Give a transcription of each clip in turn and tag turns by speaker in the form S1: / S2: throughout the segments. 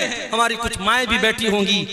S1: हैं, हमारी कुछ माएँ भी बैठी होंगी,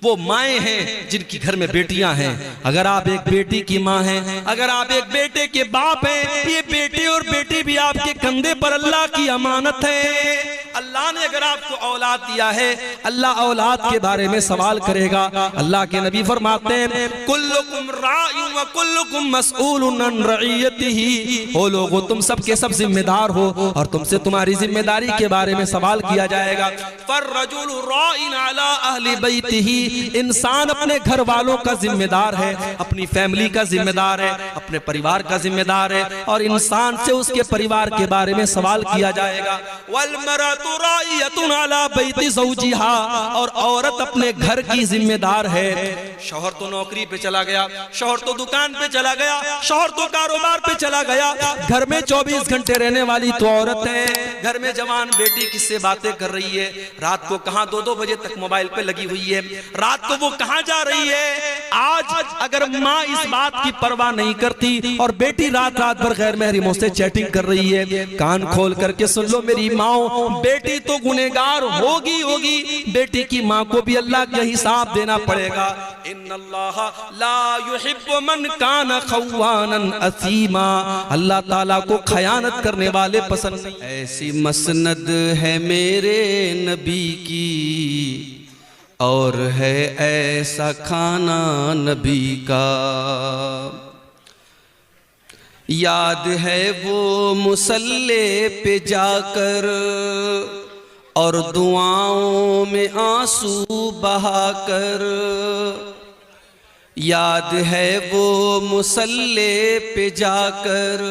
S1: वो माएँ हैं जिनकी घर में बेटियां हैं। अगर आप एक बेटी की माँ हैं, अगर आप एक बेटे के बाप हैं, ये बेटे और बेटी भी आपके कंधे पर अल्लाह की अमानत है। अल्लाह ने अगर आपको औलाद दिया है, अल्लाह औलाद के बारे में सवाल करेगा। अल्लाह के नबी फरमाते हैं, कुल्लुकुम राइउन व कुल्लुकुम मसऊलुन अन रइयतिही, ओ लोगों तुम सब के सब जिम्मेदार हो और तुमसे तुम्हारी जिम्मेदारी के बारे में सवाल किया जाएगा। फर्रजुलु राइन अला अहली बैतिही, इंसान अपने घर वालों का जिम्मेदार है, अपनी फैमिली का जिम्मेदार है, अपने परिवार का जिम्मेदार है और इंसान से उसके परिवार के बारे में सवाल किया जाएगा। वल मरअतु राइयतुन अला बैति ज़ौजिहा, और औरत अपने घर की जिम्मेदार है। शौहर तो नौकरी पे चला गया, शौहर तो दुकान पे चला गया, शौहर तो कारोबार पे चला गया, घर में 24 घंटे रहने वाली तो औरत है। घर में जवान बेटी किससे बातें कर रही है, रात को कहां 2-2 बजे तक मोबाइल पे लगी हुई है, रात को वो कहां जा रही है। आज अगर माँ इस बात की परवाह नहीं करती और बेटी रात रात भर गैर महरमों से चैटिंग कर रही है, कान खोल करके सुन लो मेरी माओ, बेटी तो गुनहगार होगी, बेटी की माँ को भी अल्लाह का हिसाब देना पड़ेगा। इन्नल्लाह ला युहिब्बु मन कान खव्वानन असीमा, अल्लाह ताला को खयानत करने वाले पसंद नहीं। ऐसी मसनद है मेरे नबी की और है ऐसा खाना नबी का, याद है वो मुसल्ले पे जाकर और दुआओं में आंसू बहाकर, याद है वो मुसल्ले पे जाकर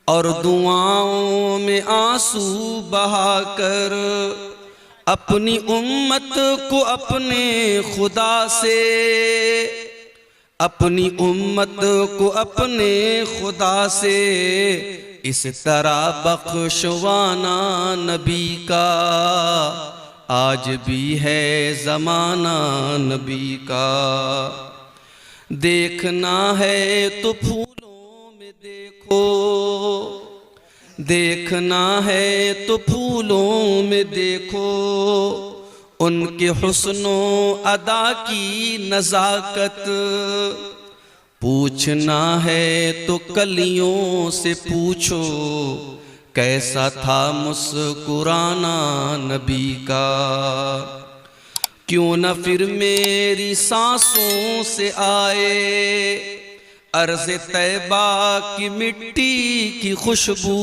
S1: और दुआओं में आंसू बहाकर, अपनी उम्मत को अपने खुदा से, अपनी उम्मत को अपने खुदा से इस तरह बख्शवाना नबी का, आज भी है ज़माना नबी का। देखना है तो फूलों में देखो, देखना है तो फूलों में देखो, उनके हुस्नो अदा की नज़ाकत। पूछना है तो कलियों से पूछो, कैसा था मुस्कुराना नबी का। क्यों न फिर मेरी सांसों से आए अर्ज़ तैबा की मिट्टी की खुशबू,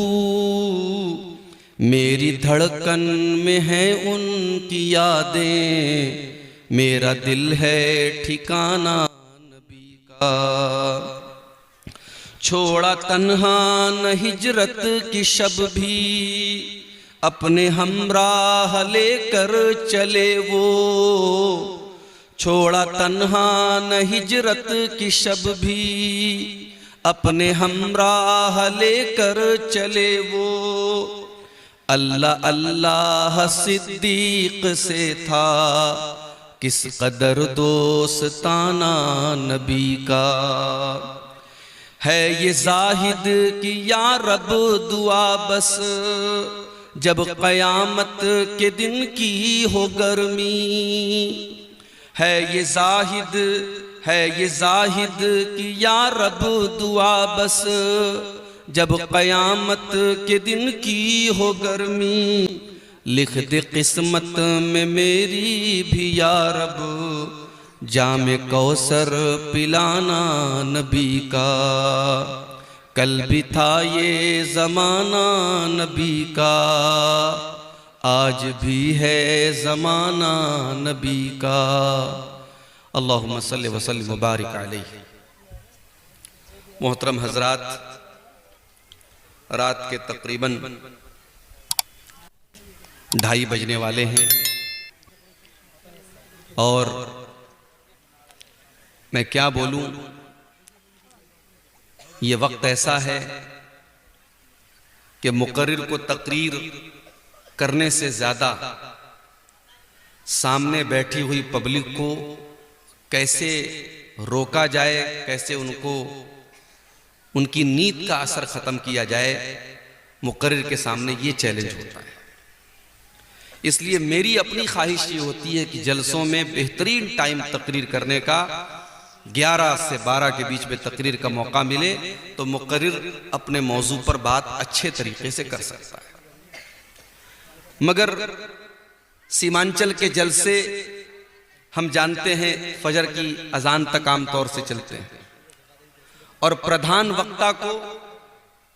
S1: मेरी धड़कन में है उनकी यादें, मेरा दिल है ठिकाना नबी का। छोड़ा तन्हा न हिजरत की शब भी, अपने हमराह लेकर चले वो। छोड़ा तन्हा न हिजरत की शब भी, अपने हमराह लेकर चले वो। अल्लाह अल्लाह सिद्दीक से था किस कदर दोस्ताना नबी का। है ये जाहिद की या रब दुआ बस, जब क़यामत के दिन की हो गर्मी। है ये जाहिद की या रब दुआ बस, जब क़यामत के दिन की हो गर्मी। लिख दे किस्मत में मेरी भी या रब, जामे कौसर पिलाना नबी का। कल भी था ये ज़माना नबी का, आज भी है ज़माना नबी का। अल्लाहुम्मा सल्लि व सल्लिम व बारिक अलैहि। मोहतरम हज़रात, रात के तकरीबन 2:30 बजने वाले हैं और मैं क्या बोलूं, ये वक्त ऐसा है कि मुकर्रिर को तकरीर करने से ज़्यादा सामने बैठी हुई पब्लिक को कैसे रोका जाए, कैसे उनको उनकी नींद का असर ख़त्म किया जाए, मुकर्रिर के सामने ये चैलेंज होता है। इसलिए मेरी अपनी ख्वाहिश ये होती है कि जलसों में बेहतरीन टाइम तकरीर करने का 11 से 12 के बीच में तकरीर का मौका मिले तो मुकर्रिर अपने मौजू पर बात अच्छे तरीके से कर सकता है। मगर सीमांचल के जलसे हम जानते हैं फजर की अजान तक आम तौर से चलते हैं और प्रधान वक्ता को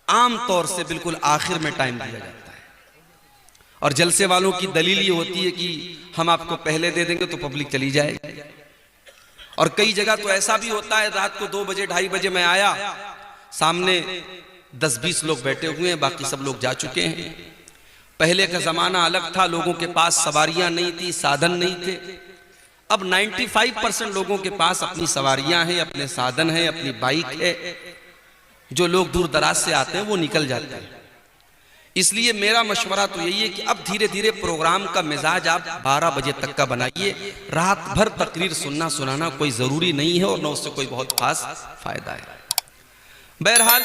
S1: आम तौर से बिल्कुल आखिर में टाइम दिया जाता है और जलसे वालों की दलील ये होती है कि हम आपको पहले दे देंगे तो पब्लिक चली जाएगी। और कई जगह तो ऐसा भी होता है रात को 2 बजे 2:30 बजे मैं आया, सामने 10-20 लोग बैठे हुए हैं, बाकी सब लोग जा चुके हैं। पहले का जमाना अलग था, लोगों के पास सवारियां नहीं थी, साधन नहीं थे। अब 95% लोगों के पास अपनी सवारियां हैं, अपने साधन हैं, अपनी बाइक है। जो लोग दूर दराज से आते हैं वो निकल जाते हैं। इसलिए मेरा मशवरा तो यही है कि अब धीरे धीरे प्रोग्राम का मिजाज आप 12 बजे तक का बनाइए। रात भर तकरीर सुनना सुनाना कोई जरूरी नहीं है और न उससे कोई बहुत खास फायदा है। बहरहाल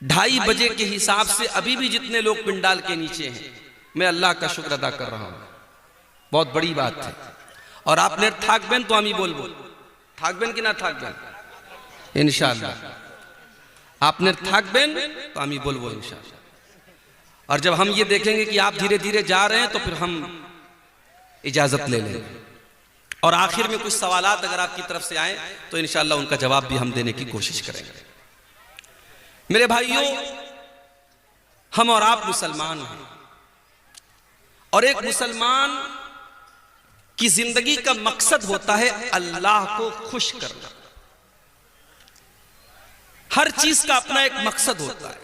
S1: 2:30 बजे के हिसाब से अभी भी जितने लोग पिंडाल के नीचे हैं, मैं अल्लाह का शुक्र अदा कर रहा हूं, बहुत बड़ी बात है। और आपने थाकबेन तो आमी बोल थाकबेन कि ना थाकबेन इंशाअल्लाह, आपने थाकबेन तो आमी बोल इंशाअल्लाह। और जब हम ये देखेंगे कि आप धीरे धीरे जा रहे हैं तो फिर हम इजाजत ले लेंगे और आखिर में कुछ सवालात अगर आपकी तरफ से आए तो इंशाअल्लाह उनका जवाब भी हम देने की कोशिश करेंगे। मेरे भाइयों, हम और आप मुसलमान हैं और एक मुसलमान की जिंदगी का मकसद होता है अल्लाह को खुश करना। हर चीज का अपना एक मकसद होता है।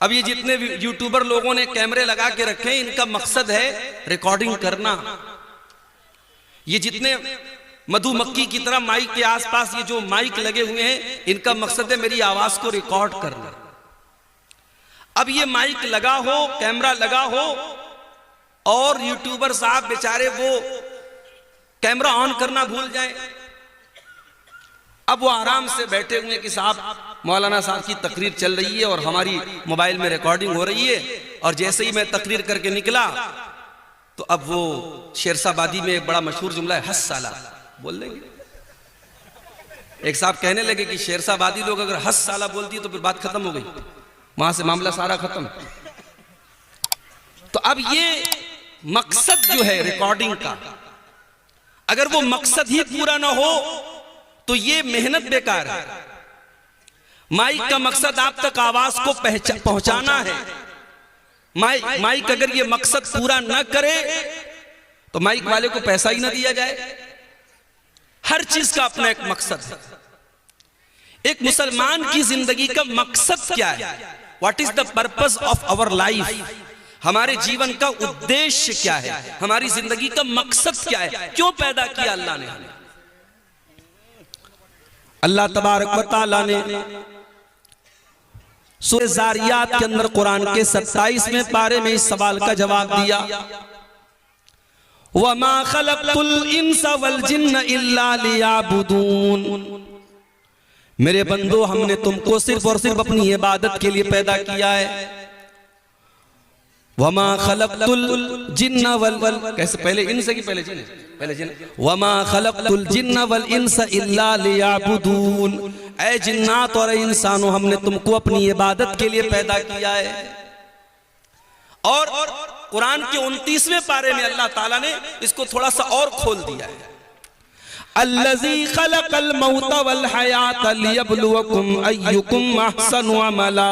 S1: अब ये जितने यूट्यूबर लोगों ने कैमरे लगा के रखे हैं, इनका मकसद है रिकॉर्डिंग करना। ये जितने मधुमक्खी की तरह माइक के आसपास ये जो माइक लगे हुए हैं, इनका मकसद है मेरी आवाज को रिकॉर्ड करना। अब ये माइक लगा हो, कैमरा लगा हो और यूट्यूबर साहब बेचारे वो कैमरा ऑन करना भूल जाएं। अब वो आराम से बैठे हुए कि साहब मौलाना साहब की तकरीर चल रही है और हमारी मोबाइल में रिकॉर्डिंग हो रही है, और जैसे ही मैं तकरीर करके निकला तो अब वो शेरशाबादी में एक बड़ा मशहूर जुमला है, हस साला बोल देंगे। एक साहब कहने लगे कि शेरशाबादी लोग अगर हस साला बोल दिए तो फिर बात खत्म हो गई, वहां से मामला सारा खत्म। तो अब ये मकसद जो है रिकॉर्डिंग का, अगर वो मकसद ही पूरा ना हो तो ये मेहनत बेकार है। माइक का मकसद आप तक आवाज को पहुंचाना है। माइक अगर ये मकसद पूरा ना करे तो माइक वाले को पैसा ही ना दिया जाए। हर चीज का अपना एक मकसद है। एक मुसलमान की जिंदगी का मकसद क्या है? What is the purpose of our life? हमारे जीवन का उद्देश्य क्या है? हमारी जिंदगी का मकसद क्या है? क्यों पैदा किया अल्लाह ने हमें? अल्लाह तबारक व तआला ने सूरह ज़ारियात के अंदर कुरान के 27वें पारे में इस सवाल का जवाब दिया, वमा खलक़तुल इंसा वल जिन्न इल्ला लियाबुदून। मेरे बंदो, हमने तुमको सिर्फ और सिर्फ अपनी इबादत के लिए पैदा किया है। वमा खलक़तुल जिन्न वल कैसे, पहले इंसा की पहले जिन्न, वमा खलक़तुल जिन्न वल इंसा इल्ला लियाबुदून। ऐ जिन्नात और इंसानों, हमने तुमको अपनी इबादत के लिए पैदा किया है। और कुरान के 29वें पारे में अल्लाह ताला ने इसको थोड़ा सा और खोल दिया है, अल्लज़ी खलक़ल मौता वल हयाता लियब्लुवकुम अय्युकुम अहसनु अमला।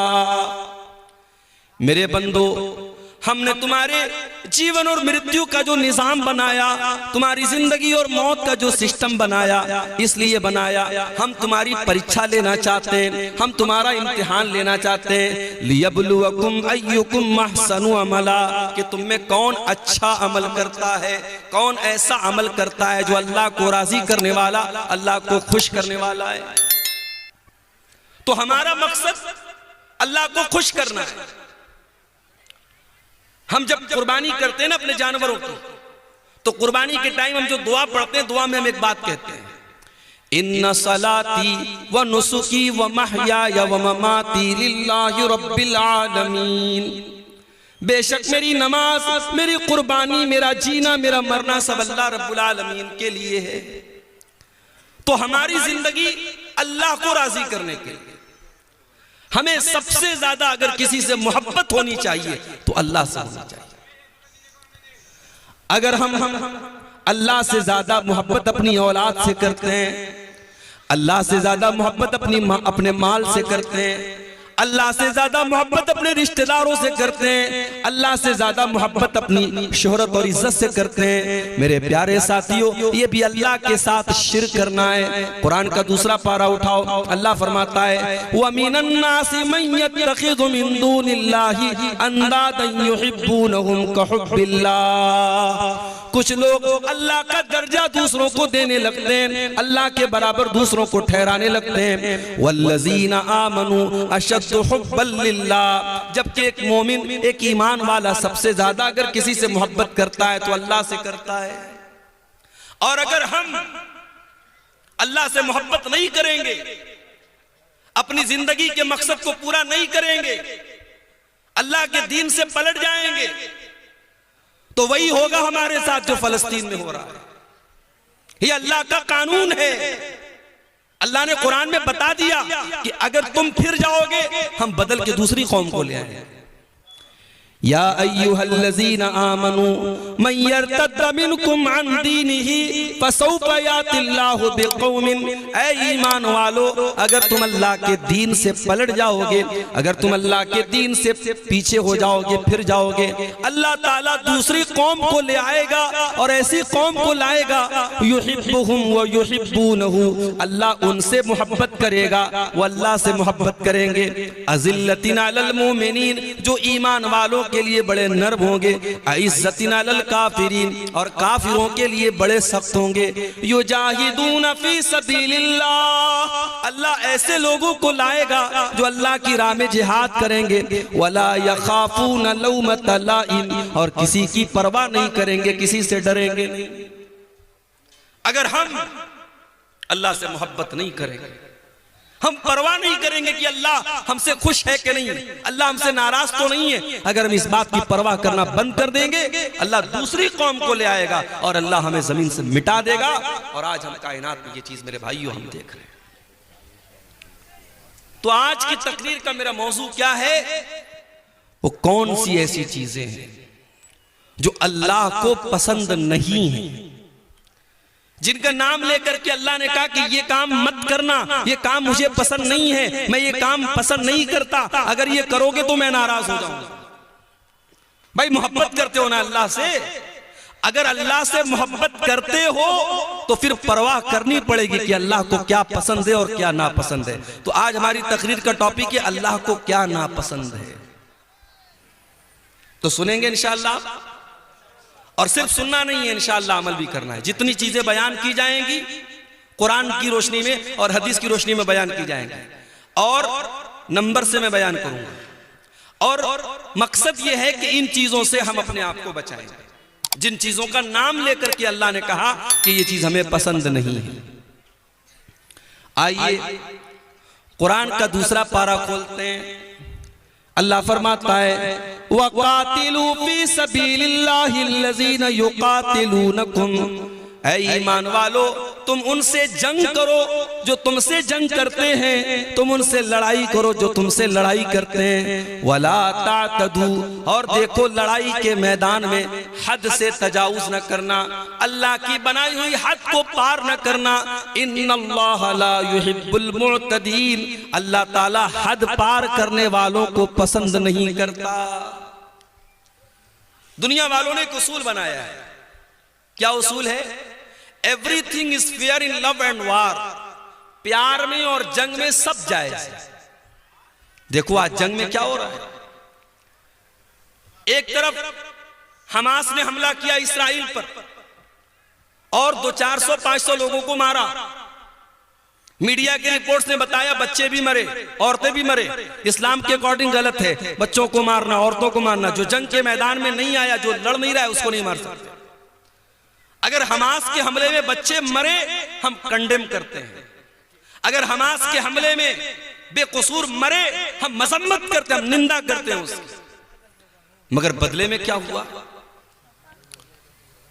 S1: मेरे बंदो, हमने तुम्हारे जीवन और मृत्यु का जो निजाम बनाया, तुम्हारी जिंदगी और मौत का जो सिस्टम बनाया, इसलिए बनाया हम तुम्हारी परीक्षा लेना चाहते हैं, हम तुम्हारा इम्तिहान लेना चाहते हैं। लियब्लुवकुम अय्युकुम अहसनु अमला, कि तुम में कौन अच्छा अमल करता है, कौन ऐसा अमल करता है जो अल्लाह को राजी करने वाला, अल्लाह को खुश करने वाला है। तो हमारा मकसद अल्लाह को खुश करना है। हम जब कुर्बानी करते हैं ना अपने जानवरों की, तो कुर्बानी के टाइम हम जो दुआ पढ़ते हैं, दुआ में हम एक बात कहते हैं, इन्ना सलाती व नुसुकी व महयाया व ममाती लिल्लाहि रब्बिल आलमीन। बेशक मेरी नमाज, मेरी कुर्बानी, मेरा जीना, मेरा मरना सब अल्लाह रब्बुल आलमीन के लिए है। तो हमारी जिंदगी अल्लाह को राजी करने के लिए हमें सबसे ज्यादा अगर किसी से मोहब्बत होनी चाहिए तो अल्लाह से होनी चाहिए। अगर हम अल्लाह से ज्यादा मोहब्बत अपनी औलाद से करते हैं, अल्लाह से ज्यादा मोहब्बत अपने माल से करते हैं, अल्लाह से ज्यादा मोहब्बत अपने रिश्तेदारों से करते हैं, अल्लाह से ज्यादा मोहब्बत अपनी शोहरत और इज्जत से करते हैं, मेरे प्यारे साथियों, ये भी अल्लाह के साथ शिर्क करना है। कुरान का दूसरा पारा उठाओ, अल्लाह फरमाता है व मिनन नासि मन यत्तखिज़ु मिन दूनिल्लाहि अंदादन युहिब्बूनहुम कहुब्बिल्लाह। कुछ लोग अल्लाह का दर्जा दूसरों को देने लगते हैं, अल्लाह के बराबर दूसरों को ठहराने लगते हैं। वल्लज़ीना आमनू अशद्दु हुब्बन लिल्लाह। जबकि एक मोमिन, एक ईमान वाला सबसे ज्यादा अगर किसी से मोहब्बत करता है तो अल्लाह से करता है। और अगर हम अल्लाह से मोहब्बत नहीं करेंगे, अपनी जिंदगी के मकसद को पूरा नहीं करेंगे, अल्लाह के दीन से पलट जाएंगे, तो वही होगा हमारे साथ जो फलस्तीन में हो रहा है। ये अल्लाह का कानून है। अल्लाह ने कुरान में बता दिया कि अगर तुम फिर जाओगे हम बदल के दूसरी कौम को ले आएंगे। या अय्युहल्लज़ीना आमनू मन यर्तद्द मिनकुम अन दीनिही फसौफा यातिल्लाहु बिक़ौमिन। ऐ ईमान वालो, अगर तुम अल्लाह के दीन से पलट जाओगे, अगर तुम अल्लाह के दीन से पीछे हो जाओगे, फिर जाओगे, अल्लाह ताला दूसरी कौम को ले आएगा और ऐसी कौम को लाएगा युहिब्बुहुम व युहिब्बूनहु। अल्लाह उनसे मोहब्बत करेगा, वो अल्लाह से मोहब्बत करेंगे। अज़िल्लतिन अलल मोमिनीन, जो ईमान वालों के लिए बड़े नर्म होंगे। इज्जतिन अलल काफिरीन, और काफिरों के लिए बड़े सख्त होंगे। युजाहिदून फी सबीलिल्लाह, अल्लाह ऐसे लोगों को लाएगा जो अल्लाह की राह में जिहाद करेंगे। वला यखाफून लौमत लाइम, और किसी की परवाह नहीं करेंगे, किसी से डरेंगे नहीं। अगर हम अल्लाह से मोहब्बत नहीं करेंगे, हम परवाह नहीं करेंगे कि अल्लाह हमसे खुश है कि नहीं, अल्लाह हमसे नाराज तो नहीं है, अगर हम इस बात की परवाह करना बंद कर देंगे, अल्लाह दूसरी कौम को ले आएगा और अल्लाह हमें जमीन से मिटा देगा। और आज हम कायनात में ये चीज मेरे भाइयों हम देख रहे हैं। तो आज की तकरीर का मेरा मौजू क्या है? वो कौन सी ऐसी चीजें हैं जो अल्लाह को पसंद नहीं है, जिनका नाम लेकर के अल्लाह ने कहा कि ये काम मत करना, ये काम मुझे पसंद नहीं है, मैं ये काम पसंद नहीं करता, अगर ये करोगे तो मैं नाराज हो जाऊंगा। भाई मोहब्बत करते हो ना अल्लाह से, अगर अल्लाह से मोहब्बत करते हो तो फिर परवाह करनी पड़ेगी कि अल्लाह को क्या पसंद है और क्या नापसंद है। तो आज हमारी तकरीर का टॉपिक है अल्लाह को क्या नापसंद है। तो सुनेंगे इंशाअल्लाह, और सिर्फ सुनना नहीं है, इंशाअल्लाह अमल भी करना है। जितनी चीजें बयान की जाएंगी कुरान की रोशनी में और हदीस की रोशनी में बयान की जाएंगी, और नंबर से मैं बयान करूंगा। और मकसद यह है कि इन चीजों से हम अपने आप को बचाएं, जिन चीजों का नाम लेकर के अल्लाह ने कहा कि ये चीज हमें पसंद नहीं है। आइए कुरान का दूसरा पारा खोलते हैं। अल्लाह फरमाता है वक़ातिलू फी सबीलिल्लाहिल्लज़ीना युक़ातिलूनकुम। ऐ ईमान वालो, तुम उनसे जंग करो जो तुमसे जंग करते हैं, तुम उनसे लड़ाई करो जो तुमसे लड़ाई करते हैं। वला तातदू, और देखो लड़ाई के मैदान में हद से तजावुज न करना, अल्लाह की बनाई हुई हद को पार न करना। इन्नल्लाह ला युहिब्बुल मुअतदीन, अल्लाह ताला हद पार करने वालों को पसंद नहीं करता। दुनिया वालों ने एक उसूल बनाया है। क्या उसूल है? Everything is fair in love and वार। प्यार में और जंग में सब जायज है। देखो आज जंग में क्या हो रहा है। एक तरफ हमास ने हमला किया इसराइल पर और 200-400-500 लोगों को मारा। मीडिया की रिपोर्ट्स ने बताया बच्चे भी मरे, औरतें भी मरे। इस्लाम के अकॉर्डिंग गलत है बच्चों को मारना, औरतों को मारना। जो जंग के मैदान में नहीं आया, जो लड़ नहीं रहा है, उसको नहीं मार सकते। अगर हमास के हमले में बच्चे मरे हम कंडेम करते हैं, अगर हमास के हमले में बेकसूर मरे हम मजम्मत करते हैं, हम निंदा करते हैं उसकी। मगर बदले में क्या हुआ?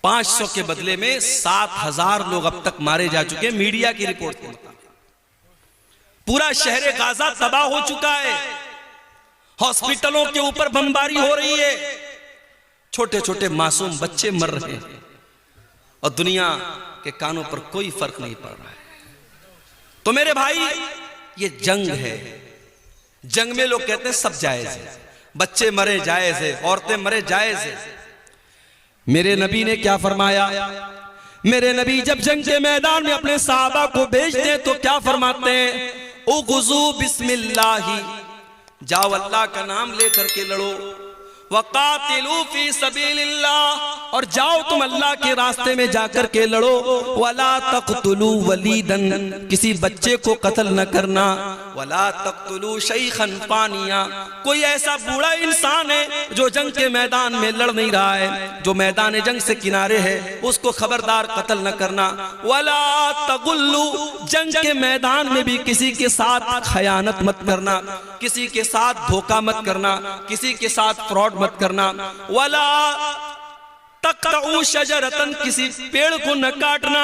S1: 500 के बदले में 7,000 लोग अब तक मारे जा चुके हैं, मीडिया की रिपोर्ट के मुताबिक। पूरा शहर गाजा तबाह हो चुका है, हॉस्पिटलों के ऊपर बमबारी हो रही है, छोटे छोटे मासूम बच्चे मर रहे हैं और दुनिया के कानों पर कोई फर्क नहीं पड़ रहा है। तो मेरे भाई, ये जंग है। जंग में लोग कहते हैं सब जायज है, बच्चे मरे जायज है, औरतें मरे जायज है। मेरे नबी ने क्या फरमाया? मेरे नबी जब जंग के मैदान में अपने सहाबा को भेजते हैं तो क्या फरमाते हैं? उग़ज़ू बिस्मिल्लाह, जाओ अल्लाह का नाम लेकर के लड़ो। वक़ातिलू फी सबीलिल्लाह, और जाओ तुम अल्लाह के रास्ते में जाकर के लड़ो। वला तक़तुलू वलीदन, किसी बच्चे को कत्ल न करना। वला तक़तुलू शैख़न फ़ानिया, कोई ऐसा बूढ़ा इंसान है जो जंग के मैदान में लड़ नहीं रहा है, जो मैदान जंग से किनारे है, उसको खबरदार कत्ल न करना। वला तग़ुल्लू, जंग के मैदान में भी किसी के साथ खयानत मत करना, किसी के साथ धोखा मत करना, किसी के साथ फ्रॉड मत करना। वला तक़तऊ शजरतन, किसी पेड़ को न काटना,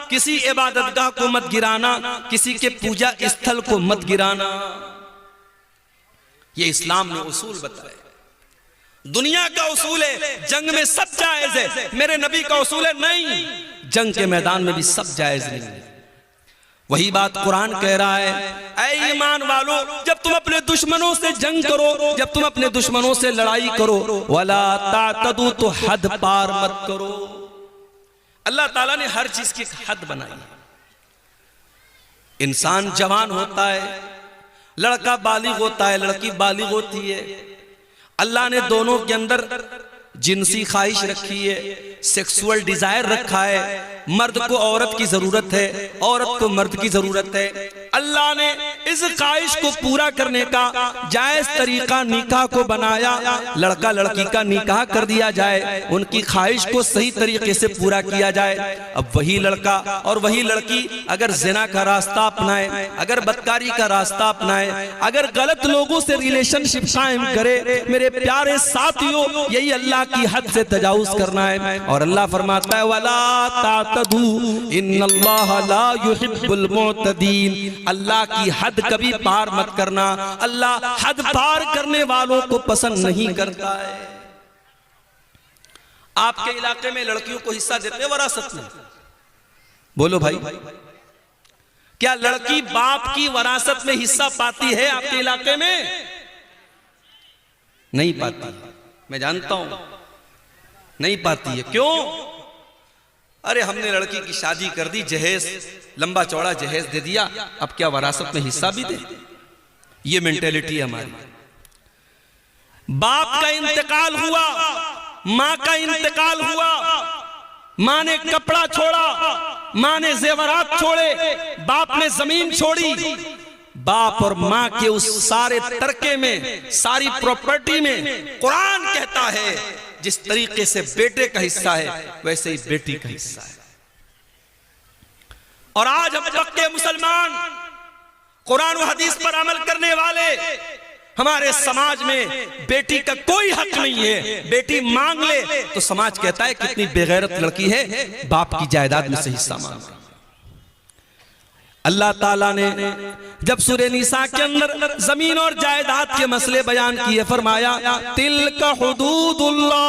S1: किसी इबादतगाह को मत गिराना, किसी के पूजा स्थल को मत गिराना। ये इस्लाम ने उसूल बताए। दुनिया का उसूल है जंग में सब जायज है, मेरे नबी का उसूल है नहीं, जंग के मैदान में भी सब जायज नहीं है। वही बात कुरान कह रहा है, ऐ ईमान वालों, जब तुम अपने दुश्मनों से जंग करो, जब तुम अपने दुश्मनों से लड़ाई करो, वला तातदू, तो हद पार मत करो। अल्लाह ताला ने हर चीज की हद बनाई है। इंसान जवान होता है, लड़का बालिग होता है, लड़की बालिग होती है। अल्लाह ने दोनों के अंदर जिनसी ख्वाहिश रखी है, सेक्सुअल डिजायर रखा है। मर्द को औरत की जरूरत है, औरत को मर्द की जरूरत है। अल्लाह ने इस ख्वाहिश को पूरा करने का जायज तरीका निकाह को बनाया, लड़का लड़की का निकाह कर दिया जाए, उनकी ख्वाहिश को सही तरीके से पूरा किया जाए। अब वही लड़का और वही लड़की अगर जिना का रास्ता अपनाए, अगर बदकारी का रास्ता अपनाए, अगर गलत लोगों से रिलेशनशिप कायम करे, मेरे प्यारे साथियों, यही अल्लाह की हद से तजावुज करना है। और अल्लाह फरमाता है, वला तातदू इन्नल्लाह ला युहिब्बुल मुअतदीन, अल्लाह की हद कभी पार मत करना, अल्लाह हद पार करने वालों को पसंद नहीं करता है। आपके इलाके में लड़कियों को हिस्सा देते हैं वरासत में? बोलो भाई, क्या लड़की बाप की वरासत में हिस्सा पाती है आपके इलाके में? नहीं पाती, मैं जानता हूं नहीं पाती है। क्यों? अरे हमने लड़की की शादी कर दी, जहेज लंबा चौड़ा जहेज दे दिया, अब क्या वरासत में हिस्सा भी दे? ये मेंटेलिटी है हमारी। बाप का इंतकाल हुआ, मां का इंतकाल हुआ, मां ने कपड़ा छोड़ा, मां ने जेवरात छोड़े, बाप ने जमीन छोड़ी। बाप और मां के उस सारे तरके में, सारी प्रॉपर्टी में कुरान कहता है जिस तरीके से बेटे का हिस्सा है वैसे ही बेटी का हिस्सा है। और आज हम पक्के मुसलमान, कुरान और हदीस पर अमल करने वाले, हमारे समाज में बेटी का कोई हक नहीं है। बेटी मांग ले तो समाज कहता है कितनी बेगैरत लड़की है, बाप की जायदाद में से हिस्सा मांग रही है। अल्लाह ताला ने जब सूरे निसा के अंदर जमीन और जायदाद के मसले बयान किए, फरमाया तिल्का हुदूदुल्लाह,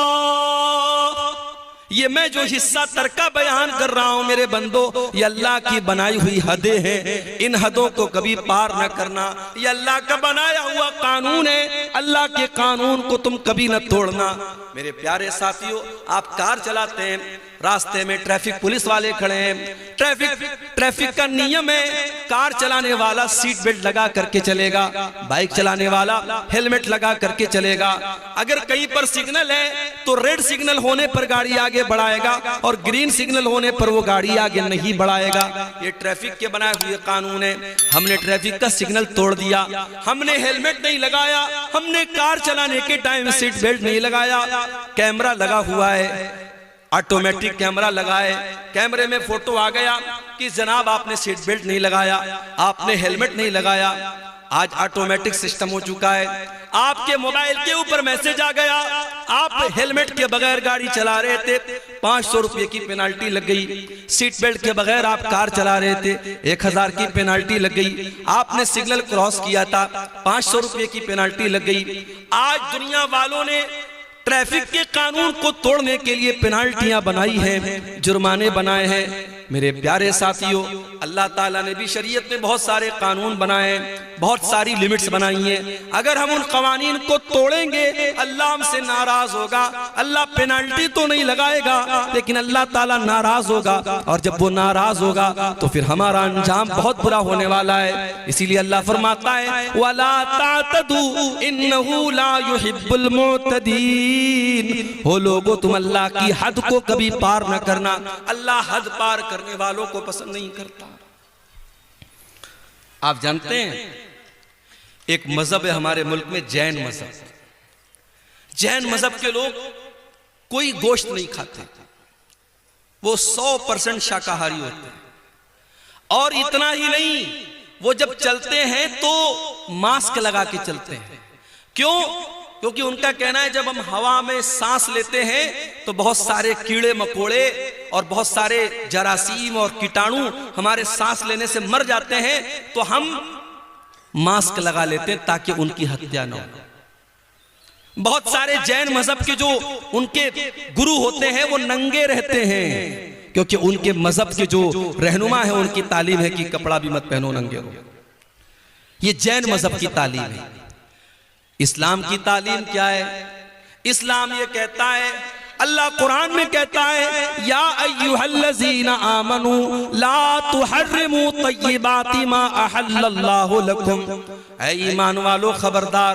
S1: ये मैं जो हिस्सा तरका बयान कर रहा हूं मेरे बंदो, ये अल्लाह की बनाई हुई हदें हैं, इन हदों को कभी पार न करना। ये अल्लाह का बनाया हुआ कानून है, अल्लाह के कानून को तुम कभी न तोड़ना। मेरे प्यारे साथियों, आप कार चलाते हैं, रास्ते में ट्रैफिक पुलिस वाले खड़े हैं, ट्रैफिक का नियम है कार चलाने वाला सीट बेल्ट लगा करके चलेगा, बाइक चलाने वाला हेलमेट लगा करके चलेगा। अगर कहीं पर सिग्नल है तो रेड सिग्नल होने पर गाड़ी आगे बढ़ाएगा और ग्रीन सिग्नल होने पर वो गाड़ी आगे नहीं बढ़ाएगा। ये ट्रैफिक के बनाए हुए कानून है। हमने ट्रैफिक का सिग्नल तोड़ दिया, हमने हेलमेट नहीं लगाया, हमने कार चलाने के टाइम सीट बेल्ट नहीं लगाया, कैमरा लगा हुआ है, ऑटोमेटिक कैमरा लगाए, कैमरे में फोटो आ गया कि जनाब आपने सीट बेल्ट नहीं लगाया, आपने हेलमेट नहीं लगाया, आज ऑटोमेटिक सिस्टम हो चुका है। आपके मोबाइल के ऊपर मैसेज आ गया, आप हेलमेट के बगैर गाड़ी चला रहे थे, 500 रुपये की पेनाल्टी लग गई। सीट बेल्ट के बगैर आप कार चला रहे थे, 1000 की पेनाल्टी लग गई। आपने सिग्नल क्रॉस किया था, 500 रुपये की पेनाल्टी लग गई। आज दुनिया वालों ने ट्रैफिक के कानून को तोड़ने के लिए पेनाल्टियां बनाई हैं, जुर्माने बनाए हैं। मेरे प्यारे साथियों, अल्लाह ताला ने भी शरीयत में बहुत सारे कानून बनाए हैं, बहुत सारी लिमिट्स बनाई हैं। अगर हम उन कवानीन को तोड़ेंगे अल्लाह हमसे नाराज होगा। अल्लाह पेनाल्टी तो नहीं लगाएगा, लेकिन अल्लाह ताला नाराज होगा, और जब वो नाराज होगा तो फिर हमारा अंजाम बहुत बुरा होने वाला है। इसीलिए अल्लाह फरमाता है वला तातदू इन्नहु ला युहिब्बुल मुअतदीन। हो लोगो, तुम अल्लाह की हद को कभी पार न करना, अल्लाह हद पार करने वालों को पसंद नहीं करता। आप जानते हैं एक मजहब है हमारे मुल्क में, जैन मजहब। जैन मजहब के लोग कोई गोश्त नहीं खाते, वो 100% शाकाहारी होते हैं। और इतना ही नहीं, वो जब चलते हैं तो मास्क लगा के चलते हैं। क्यों? क्योंकि उनका कहना है जब हम हवा में सांस लेते हैं तो बहुत सारे कीड़े मकोड़े और बहुत सारे जरासीम और कीटाणु हमारे सांस लेने से मर जाते हैं, तो हम मास्क लगा लेते हैं ताकि उनकी हत्या न हो। बहुत सारे जैन मजहब के जो उनके गुरु होते हैं वो नंगे रहते हैं, क्योंकि उनके मजहब के जो रहनुमा है उनकी तालीम है कि कपड़ा भी मत पहनो, नंगे हो। ये जैन मजहब की तालीम है। इस्लाम की तालीम क्या है? इस्लाम ये कहता है, अल्लाह कुरान में कहता है या अय्युहल्लज़ीना आमनू ला तुहर्रिमू तय्यिबाति मा अहल्लल्लाहु लकुम। ऐ ईमान वालों, खबरदार,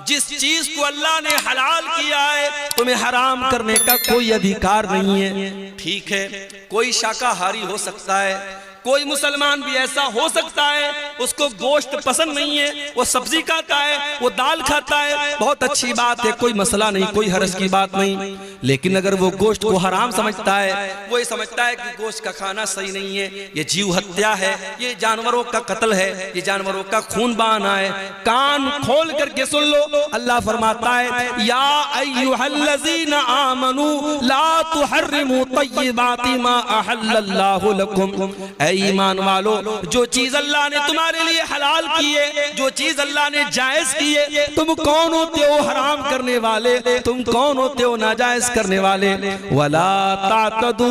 S1: जिस चीज को अल्लाह ने हलाल किया है तुम्हें हराम करने का कोई अधिकार नहीं है। ठीक है, कोई शाकाहारी हो सकता है, कोई मुसलमान भी ऐसा हो सकता है उसको गोश्त पसंद नहीं है, वो सब्जी खाता है, वो दाल खाता है, बहुत अच्छी बात है, कोई मसला नहीं, कोई हर्ज की बात नहीं। लेकिन अगर वो गोश्त को हराम समझता है, वो ये समझता है कि गोश्त का खाना सही नहीं है, ये जीव हत्या है, ये जानवरों का कत्ल है, ये जानवरों का खून बहाना है, कान खोल करके सुन लो। अल्लाह फरमाता है या अय्युहल्लज़ीना आमनू ला तुहर्रिमू तय्यिबाति मा अहल्लल्लाहु लकुम। ईमान वालो, जो चीज अल्लाह ने तुम्हारे लिए हलाल की है, जो चीज अल्लाह ने जायज की है, तुम कौन होते हो हराम करने वाले? तुम कौन होते हो नाजायज करने वाले? वला तातदू,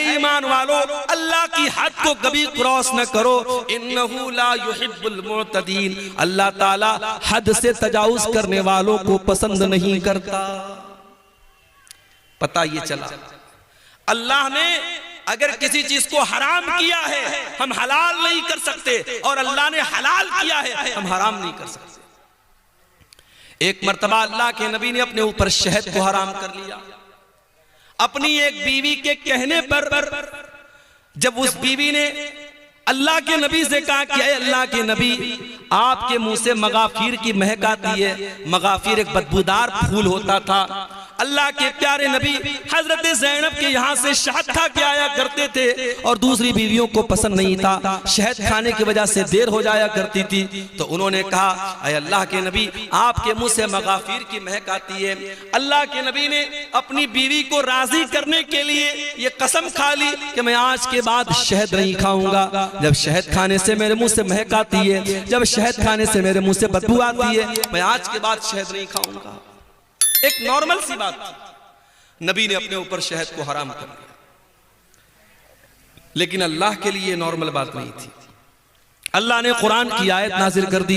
S1: ईमान वालो, अल्लाह की हद को कभी क्रॉस न करो। इन्नहु ला युहिब्बुल मुअतदीन, अल्लाह ताला हद से तजावुज करने वालों को पसंद नहीं करता। पता ये चला, अल्लाह ने अगर किसी चीज को हराम किया है हम हलाल नहीं कर सकते, और अल्लाह ने हलाल किया है हम हराम नहीं कर सकते। एक मर्तबा अल्लाह के नबी ने अपने ऊपर शहद को हराम कर लिया। अपनी एक बीवी के कहने पर जब उस बीवी ने अल्लाह के नबी से कहा कि अल्लाह के नबी, आपके मुंह से मगाफिर की महक आती है। मगाफिर एक बदबूदार फूल होता था। अल्लाह के प्यारे नबी हजरत ज़ैनब के यहाँ से शहद खा के आया करते थे, और दूसरी बीवियों को पसंद नहीं था, शहद खाने की वजह से देर हो जाया करती थी। तो उन्होंने कहा अय अल्लाह के नबी, आपके मुंह से मगाफिर की महक आती है। अल्लाह के नबी ने अपनी बीवी को राजी करने के लिए ये कसम खा ली कि मैं आज के बाद शहद नहीं खाऊंगा। जब शहद खाने से मेरे मुंह से महक आती है, जब शहद खाने से मेरे मुंह से बदबू आती है, मैं आज के बाद शहद नहीं खाऊंगा। एक नॉर्मल सी बात थी, नबी ने अपने ऊपर शहद को हराम कर दिया। लेकिन अल्लाह के लिए नॉर्मल बात नहीं थी। अल्लाह ने कुरान की आयत नाजिल कर दी,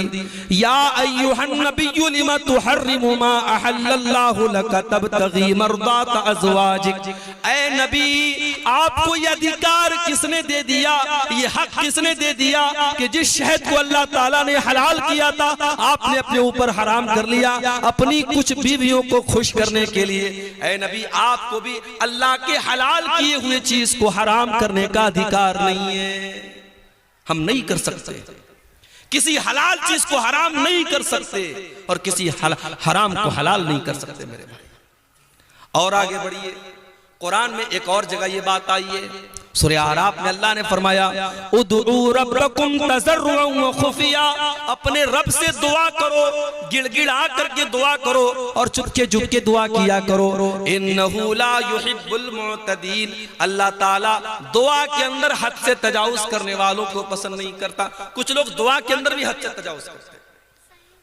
S1: या अय्युहन नबिय्यु लिमा तुहर्रिमु मा अहल्लल्लाहु लका तबतगी मर्दात अज़वाजिक। ऐ नबी, आपको ये अधिकार किसने दे दिया, ये हक किसने दे दिया कि जिस शहद को अल्लाह ताला ने हलाल किया था आपने अपने ऊपर हराम कर लिया अपनी कुछ बीवियों को खुश करने के लिए। ऐ नबी, आपको भी अल्लाह के हलाल किए हुए चीज को हराम करने का अधिकार नहीं है। हम नहीं कर सकते, किसी हलाल चीज को हराम नहीं कर सकते, और किसी हराम को हलाल नहीं कर सकते मेरे भाई। और आगे बढ़िए, कुरान में एक और जगह ये बात आई है, सूरह आराफ में अल्लाह ने फरमाया उदू रब्बकुम तज़र्रुअन व खुफिया, अपने रब से दुआ करो, गिड़गिड़ा करके दुआ करो और चुपके चुपके दुआ किया करो। इन्नहु ला युहिब्बुल मुअतदीन, अल्लाह ताला दुआ के अंदर हद से तजावुज करने वालों को पसंद नहीं करता। कुछ लोग दुआ के अंदर भी हद से तजावुज करते हैं।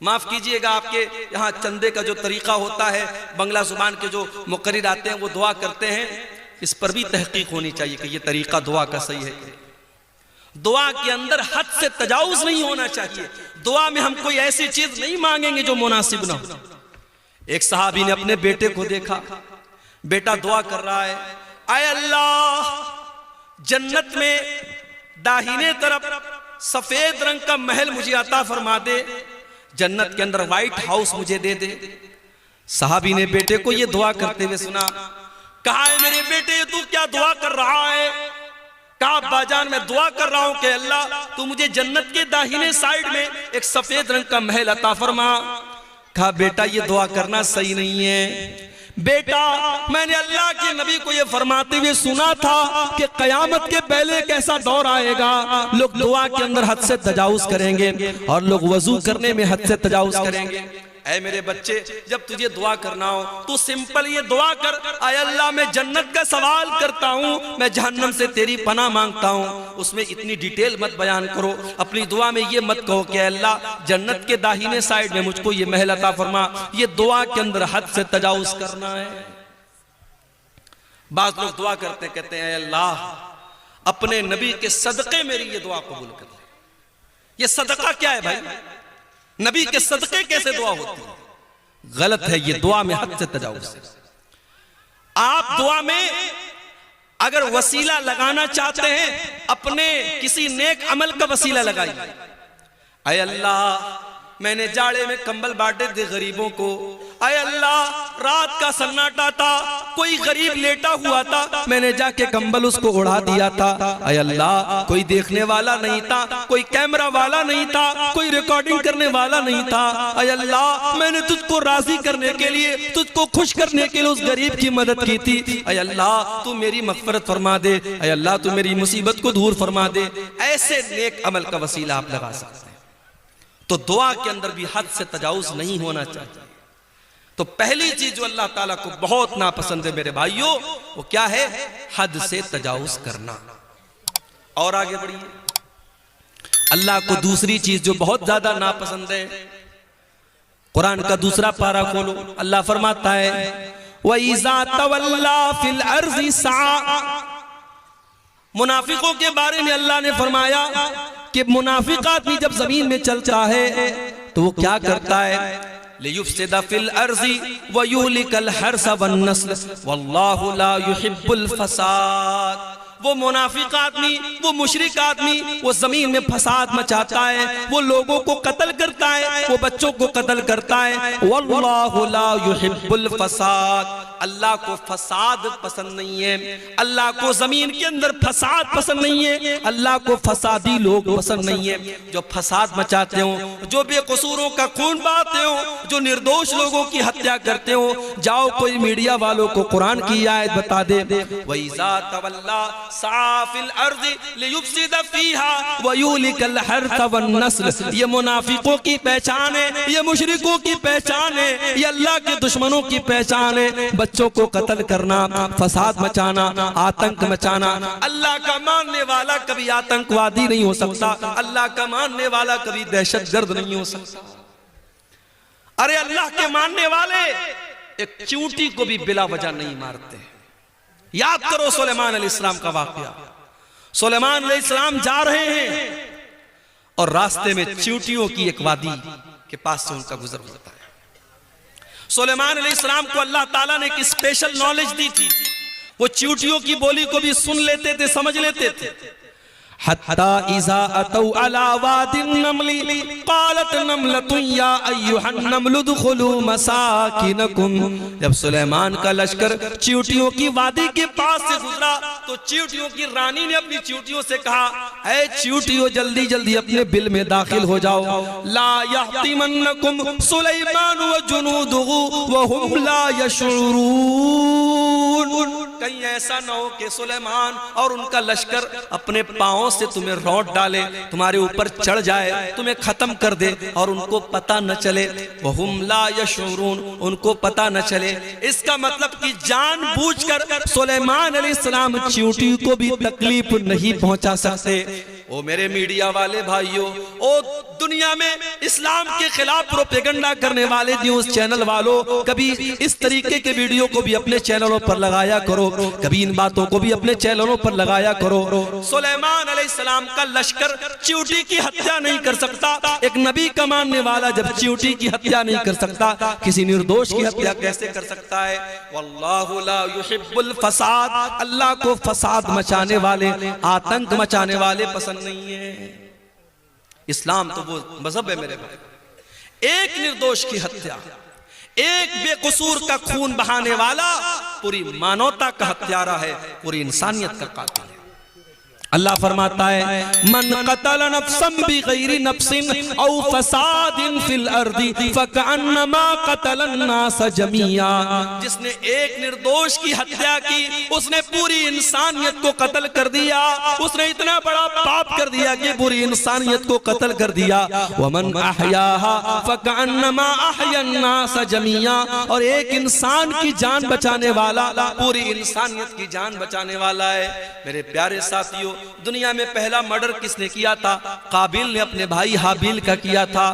S1: माफ कीजिएगा, आपके यहाँ चंदे का जो तरीका होता है, बंगला जुबान के जो मुकर्रिर आते हैं वो दुआ करते हैं, इस पर भी तहकीक होनी चाहिए कि ये तरीका दुआ का सही है। दुआ के अंदर हद से तजावुज नहीं होना चाहिए। दुआ में हम कोई ऐसी चीज नहीं मांगेंगे जो मुनासिब ना हो। एक सहाबी ने अपने बेटे को देखा, बेटा दुआ कर रहा है, आए अल्लाह जन्नत में दाहिने तरफ सफेद रंग का महल मुझे अता फरमा दे, जन्नत के अंदर व्हाइट हाउस मुझे दे दे। सहाबी ने बेटे को ये दुआ करते हुए सुना। कहा है मेरे बेटे तू क्या दुआ कर रहा है? कहा बाजान मैं दुआ कर रहा हूं कि अल्लाह तू मुझे जन्नत के दाहिने साइड में एक सफेद रंग का महल अता फरमा। कहा बेटा ये दुआ करना सही नहीं है बेटा, मैंने अल्लाह के नबी को ये फरमाते हुए सुना था कि कयामत के पहले एक ऐसा दौर आएगा, लोग दुआ के अंदर हद से तजावुज करेंगे और लोग वजू करने में हद से तजावुज करेंगे। ऐ मेरे बच्चे, जब तुझे दुआ करना हो तो सिंपल ये दुआ कर, आय अल्लाह मैं जन्नत का सवाल करता हूँ, मैं जहन्नम से तेरी पनाह मांगता हूँ। उसमें इतनी डिटेल मत बयान करो। अपनी दुआ में ये मत कहो कि अल्लाह जन्नत के दाहिने साइड में मुझको ये महल अता फरमा। ये दुआ के अंदर हद से तजावुज करना है। बाज़ लोग दुआ करते कहते हैं अल्लाह अपने नबी के सदक़े मेरी ये दुआ कबूल कर ले। ये सदका क्या है भाई? नबी के सदके कैसे दुआ होती है? गलत है ये, दुआ में हद से तजावुज है। आप दुआ में अगर वसीला लगाना चाहते हैं, अपने किसी नेक अमल का वसीला लगाइए। अय अल्लाह मैंने जाड़े में कंबल बांटे थे गरीबों को, अय अल्लाह रात का सन्नाटा था, कोई गरीब लेटा हुआ था, मैंने जाके कंबल उसको उड़ा दिया था। अय अल्लाह कोई देखने वाला नहीं था, कोई कैमरा वाला नहीं था, कोई रिकॉर्डिंग करने वाला नहीं था। अय अल्लाह मैंने तुझको राजी करने के लिए, तुझको खुश करने के लिए उस गरीब की मदद की थी। अय अल्लाह तू मेरी मग़फ़िरत फरमा दे, अय अल्लाह तू मेरी मुसीबत को दूर फरमा दे। ऐसे नेक अमल का वसीला आप लगा सकते हैं। तो दुआ के अंदर भी हद से तजावुज नहीं होना चाहिए। तो पहली चीज जो अल्लाह ताला को बहुत नापसंद है मेरे भाइयों, वो क्या है? हद से तजावुज करना। और आगे बढ़िए। अल्लाह को दूसरी चीज जो बहुत ज्यादा नापसंद है, कुरान का दूसरा पारा खोलो, अल्लाह फरमाता है वइज़ा तवल्ला फिल अर्ज़ि सआ। मुनाफिकों के बारे में अल्लाह ने फरमाया कि मुनाफिक आदमी जब जमीन में चलता है तो वो क्या करता है? लियुफ़सिदा फिल अर्ज़ि व युहलिकल हर्स वन नस्ल वल्लाहु ला युहिब्बुल फसाद। वो मुनाफिक आदमी, वो मुशरिक आदमी, वो जमीन में फसाद मचाता है, वो लोगों को कत्ल करता है, वो बच्चों को कत्ल करता है। वल्लाहु ला युहिब्बुल फसाद, अल्लाह को फसाद पसंद नहीं है, अल्लाह को जमीन के अंदर फसाद पसंद नहीं है, अल्लाह को फसादी लोग पसंद नहीं है। जो फसाद मचाते हो, जो बेकसूरों का खून बहाते हो, जो निर्दोष लोगों की हत्या करते हो, जाओ कोई मीडिया वालों को कुरान की आयत बता दे, वइज़ा तवल्ला साफिल अर्ज़ि लियुफ़सिदा फ़ीहा व युहलिकल हर्स वन नस्ल। ये मुनाफिकों की पहचान है, ये मुशरिकों की पहचान है, ये अल्लाह के दुश्मनों की पहचान है। बच्चों को कत्ल करना, फसाद मचाना, आतंक मचाना। अल्लाह का मानने वाला कभी आतंकवादी नहीं हो सकता, अल्लाह का मानने वाला कभी दहशतगर्द नहीं हो सकता। अरे अल्लाह के मानने वाले एक चींटी को भी बिला वजह नहीं मारते। याद करो सुलेमान अलैहिस्सलाम का वाकया। सुलेमान अलैहिस्सलाम जा रहे हैं और रास्ते में चींटियों की एक वादी के पास से उनका गुजर होता है। सुलेमान अलैहिस्सलाम को अल्लाह ताला ने एक स्पेशल नॉलेज दी थी, वो चींटियों की बोली को भी सुन लेते थे, समझ लेते थे। हत्ता इज़ा अतौ अला वादिन नमली क़ालत नमलतुन या अय्युहन नमलु दुखुलू मसाकिनकुम। जब सुलेमान का लश्कर चींटियों की वादी के पास से गुजरा तो चींटियों की रानी ने अपनी चींटियों से कहा, ऐ चींटियों जल्दी जल्दी अपने बिल में दाखिल हो जाओ। ला यहतिमन्नकुम सुलेमान व जुनूदुहु व हुम ला यशऊरून। कहीं ऐसा न हो कि सुलेमान और उनका लश्कर अपने पांवों से तुम्हें रौंद डाले, तुम्हारे ऊपर चढ़ जाए, तुम्हें खत्म कर दे और उनको पता न चले। वहुम ला यशऊरून, उनको पता न चले। इसका मतलब कि जानबूझकर सुलेमान अलैहिस्सलाम चींटी को भी तकलीफ नहीं पहुंचा सकते। ओ मेरे मीडिया वाले भाइयों, ओ दुनिया में इस्लाम के खिलाफ प्रोपेगेंडा करने वाले न्यूज चैनल वालों, कभी इस तरीके के वीडियो को भी अपने चैनलों पर लगाया करो, कभी इन बातों को भी अपने चैनलों पर लगाया करो। सुलेमान अलैहिस्सलाम का लश्कर चींटी की हत्या नहीं कर सकता। एक नबी का मानने वाला जब चींटी की हत्या नहीं कर सकता, किसी निर्दोष की हत्या कैसे कर सकता है? वल्लाहु ला युहिब्बुल फसाद, अल्लाह को फसाद मचाने वाले, आतंक मचाने वाले पसंद नहीं है। इस्लाम तो वो मजहब है मेरे भाई। एक निर्दोष की हत्या, एक बेकसूर का खून बहाने वाला पूरी मानवता का हत्यारा है, पूरी इंसानियत का कातिल है। अल्लाह फरमाता है मन कतल नफ्सन बिगैरि नफ्सिन औ फसादिन फिल अर्दी फकअन्नमा कतलन नास जमीआ, जिसने एक निर्दोष की हत्या की उसने पूरी इंसानियत को कत्ल कर दिया। उसने इतना बड़ा पाप कर दिया कि पूरी इंसानियत को कत्ल कर दिया। वमन अहयाहा फकअन्नमा अहयन नास जमीआ, और एक इंसान की जान बचाने वाला पूरी इंसानियत की जान बचाने वाला है। मेरे प्यारे साथियों, दुनिया में पहला मर्डर किसने किया था? काबिल ने अपने भाई हाबिल का किया था,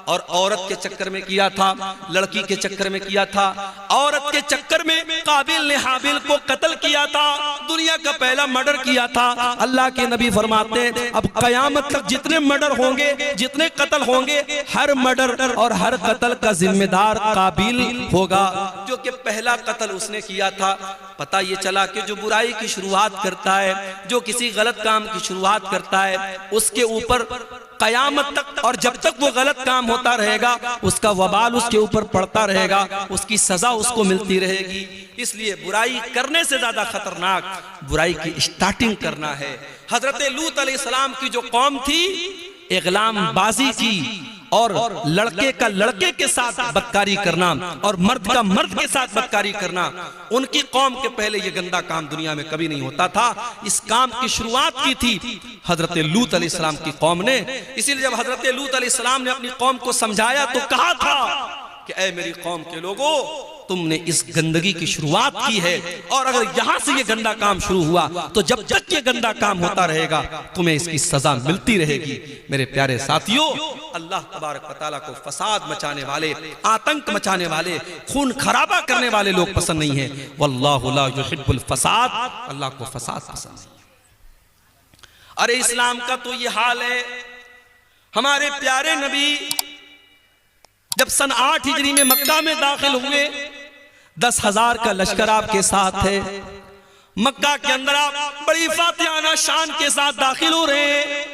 S1: और औरत के चक्कर में किया था, लड़की के चक्कर में किया था। औरत के चक्कर में काबिल ने हाबिल को कत्ल किया था, दुनिया का पहला मर्डर किया था। अल्लाह के नबी फरमाते हैं अब कयामत तक जितने मर्डर होंगे, जितने कत्ल होंगे, हर मर्डर और हर कत्ल का जिम्मेदार काबिल होगा, जो कि पहला कत्ल उसने किया था। पता ये चला कि जो बुराई की शुरुआत करता है, जो किसी गलत काम की शुरुआत करता है, उसके ऊपर कयामत तक और जब तक वो गलत काम होता रहेगा उसका वबाल उसके ऊपर पड़ता रहेगा, उसकी सजा उसको मिलती रहेगी। इसलिए बुराई करने से ज्यादा खतरनाक बुराई की स्टार्टिंग करना है। हजरत लूत अलैहिस्सलाम की जो कौम थी, इग़लाम बाजी की और लड़के का लड़के के साथ बदकारी करना और मर्द का मर्द के साथ बदकारी करना, उनकी कौम के पहले ये गंदा काम दुनिया में कभी नहीं होता था। इस काम की शुरुआत की थी हजरत लूत अलैहिस्सलाम की कौम ने। इसीलिए जब हजरत लूत अलैहिस्सलाम ने अपनी कौम को समझाया तो कहा था कि ऐ मेरी कौम के लोगों, तुमने इस गंदगी की शुरुआत की है, और अगर यहां से ये गंदा काम शुरू हुआ तो जब तक ये गंदा काम होता रहेगा तुम्हें इसकी सजा मिलती रहेगी। मेरे प्यारे साथियों, अल्लाह तबारक व तआला को फसाद मचाने वाले, आतंक मचाने वाले, खून खराबा करने वाले लोग पसंद नहीं है। वल्लाहु ला युहिब्बुल फसाद, अल्लाह को फसाद पसंद नहीं। अरे इस्लाम का तो ये हाल है। हमारे प्यारे नबी जब सन 8 हिजरी में मक्का में दाखिल हुए, 10,000 का लश्कर आपके साथ है। मक्का के अंदर आप बड़ी फातिहाना शान के साथ दाखिल हो रहे हैं।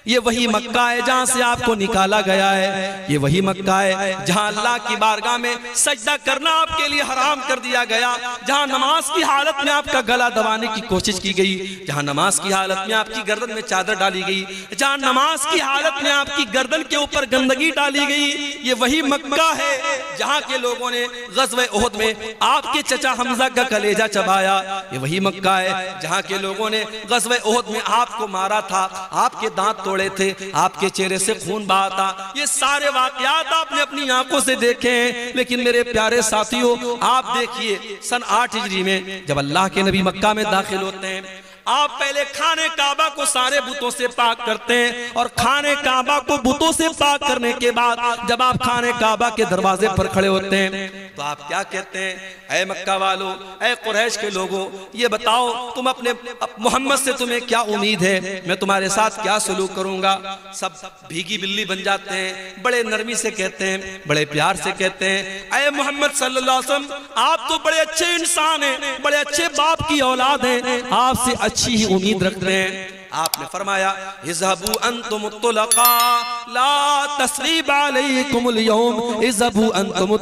S1: ये वही मक्का है जहां से आपको निकाला गया है। ये वही मक्का है जहां अल्लाह की बारगाह में सजदा करना आपके लिए हराम कर दिया गया, जहां नमाज की हालत में आपका गला दबाने की कोशिश की गई, जहां नमाज की हालत में आपकी गर्दन में चादर डाली गई, जहां नमाज की हालत में आपकी गर्दन के ऊपर गंदगी डाली गई। ये वही मक्का है जहां के लोगों ने ग़ज़वे उहद में आपके चचा हमजा का कलेजा चबाया। ये वही मक्का है जहां के लोगों ने ग़ज़वे उहद में आपको मारा था, आपके दांत तोड़े थे, आपके चेहरे से खून बहा था। ये सारे वाकयात आपने अपनी आंखों से देखे हैं। लेकिन मेरे प्यारे साथियों, आप देखिए सन 8 हिजरी में जब अल्लाह के नबी मक्का में दाखिल होते हैं, आप पहले खाने काबा को सारे बुतों से पाक करते हैं, और खाने काबा को बुतों से पाक करने के बाद जब आप खाने काबा के दरवाजे पर खड़े होते हैं तो आप क्या कहते हैं? ऐ मक्का वालों, ऐ कुरैश के लोगों, ये बताओ तुम अपने मोहम्मद से तुम्हें क्या उम्मीद है? मैं तुम्हारे साथ क्या सलूक करूंगा? सब भीगी बिल्ली बन जाते हैं, बड़े नरमी से कहते हैं, बड़े प्यार से कहते हैं, ऐ मोहम्मद सल्लल्लाहु अलैहि वसल्लम, आप तो बड़े अच्छे इंसान हैं, बड़े अच्छे बाप की औलाद हैं, आपसे अच्छी ही उम्मीद रखते हैं। आपने फरमाया इज़हबू अंतुम तुलका ला तस्रीब अलैकुमुल यौम, इज़हबू अंतुम